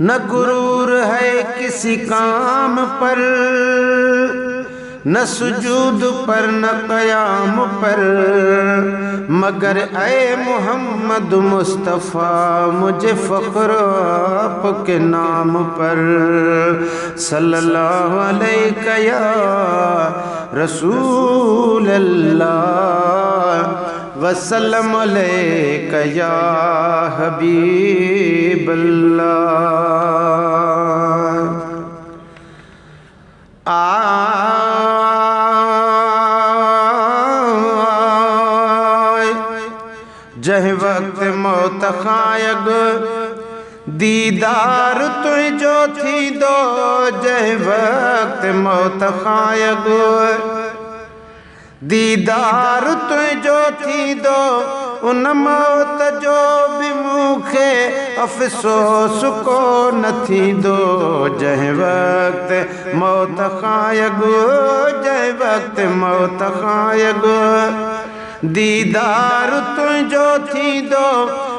न गुरूर है किसी काम पर, न सुजूद पर न क़याम पर, मगर ऐ मोहम्मद मुस्तफ़ा मुझे फ़ख्र आपके नाम पर। सल्लल्लाहु अलैहि या रसूल अल्लाह वसल्लम अलैका या हबीब अल्लाह। जह वक्त मौत खायग दीदार तुझो थी दो, जह वक्त मौत खायग दीदार तुझो थी दो, उन मौत जो भी मूखे अफसोस को न थी दो। जह वक्त मौत खायग, जह वक्त मौत खायग दीदार तुझो थी दो,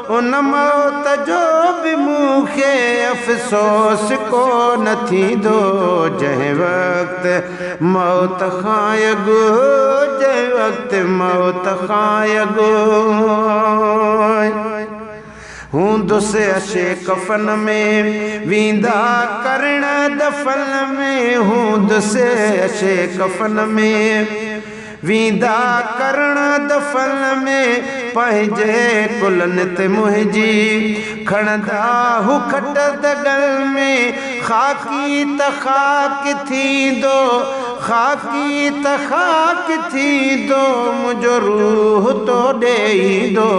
उन मौत जो भी मूखे अफसोस को न थी दो। जह वक्त मौत खायग, जह वक्त मौत खायग हूंद से अशे कफन में वींदा करण दफन में, हूंद से अशे कफन में वींदा करण दफन में, पंहिंजे कुलन ते मुंहिंजी खणंदा हू खट दगल में। खाकी त खाक थींदो, खाकी त खाक थींदो, मुंहिंजो रूह तो ॾेईंदो।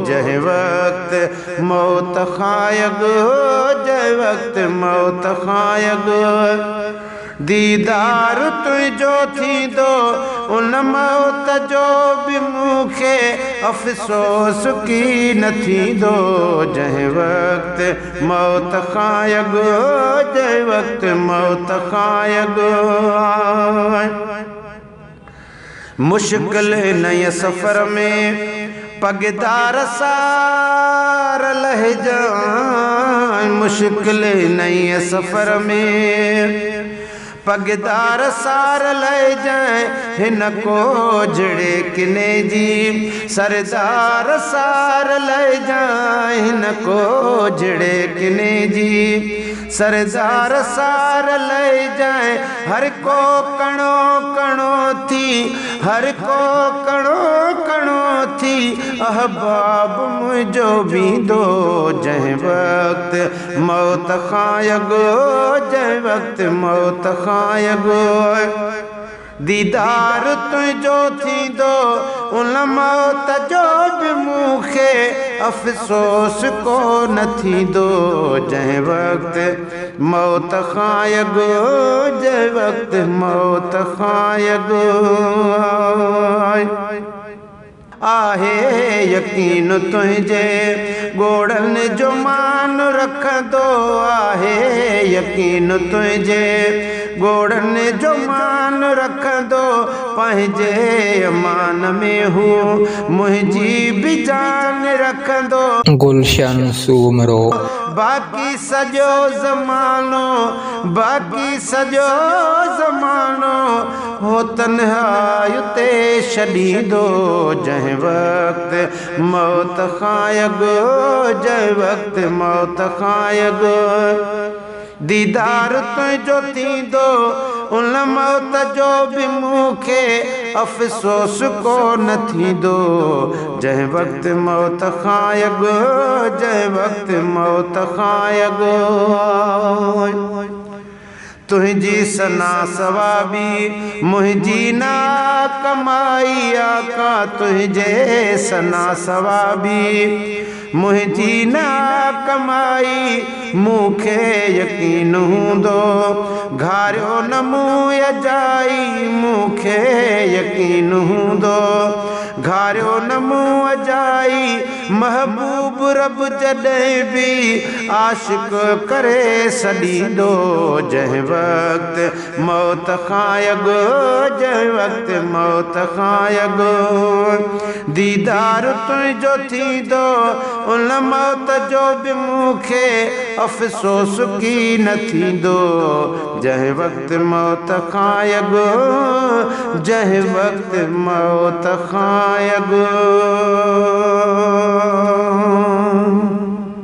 जह वक्त मौत खायग, जह वक्त मौत खायग दीदार तुझो थी दो, उन मौत जो भी मूखे अफसोस की न थी दो। जह वक्त मौत खायग, जह वक्त मौत खायग मुश्किल नय सफ़र में पगदार सार लह जाए, मुश्किल नय सफ़र में पगदार सार ले जाए, हिन को जड़े किने जी सरदार सार ले जाए, हिन को जड़े किने जी सरदार सार ले जाए। हर को कणो कणो थी, हर को कणो कणो थी अहबाब मुझो भी दो। जह वक्त मौत खायग, जह वक्त मौत खायग दीदार तुझो थी दो, उन मौत जो भी मूखे अफसोस को न थी दो। जह वक्त मौत खायग, जह वक्त मौत खायग आहे यकीन तुझे गोड़न जो मान रख दो, आहे यकीन तुझे गोड़न जो मान रख दो। पंहिंजे मान में हूँ मुझी भी जान रख दो। गुलशन सूमरो बाकी सजो ज़मानो, बाकी सजो ज़मानो हो तन्हाई ते छॾी दो। जह वक्त मौत खायग, जह वक्त मौत खायग दीदार तुझो थी दो, उन मौत जो भी मूखे अफसोस को न थी दो। जह वक्त मौत खायग, जह वक्त मौत खायग तुझी सना सवाबी मुझी ना कमाई आका, तुझे सना सवाबी मुझी ना कमाई मूखे यकीन हूंदो घारियो न मूं अजाई, मूखे यकीन हूंदो घारियो न मूं अजाई। महबूब रब जॾहिं भी आशिक करे सॾींदो। जह वक्त मौत खायग, जह वक्त मौत खायग दीदार तुझो थींदो, उन मौत जो बि मूंखे अफ़सोस की न थींदो जंहिं वक़्त मौत खां अॻु जंहिं वक़्त मौत खां अॻु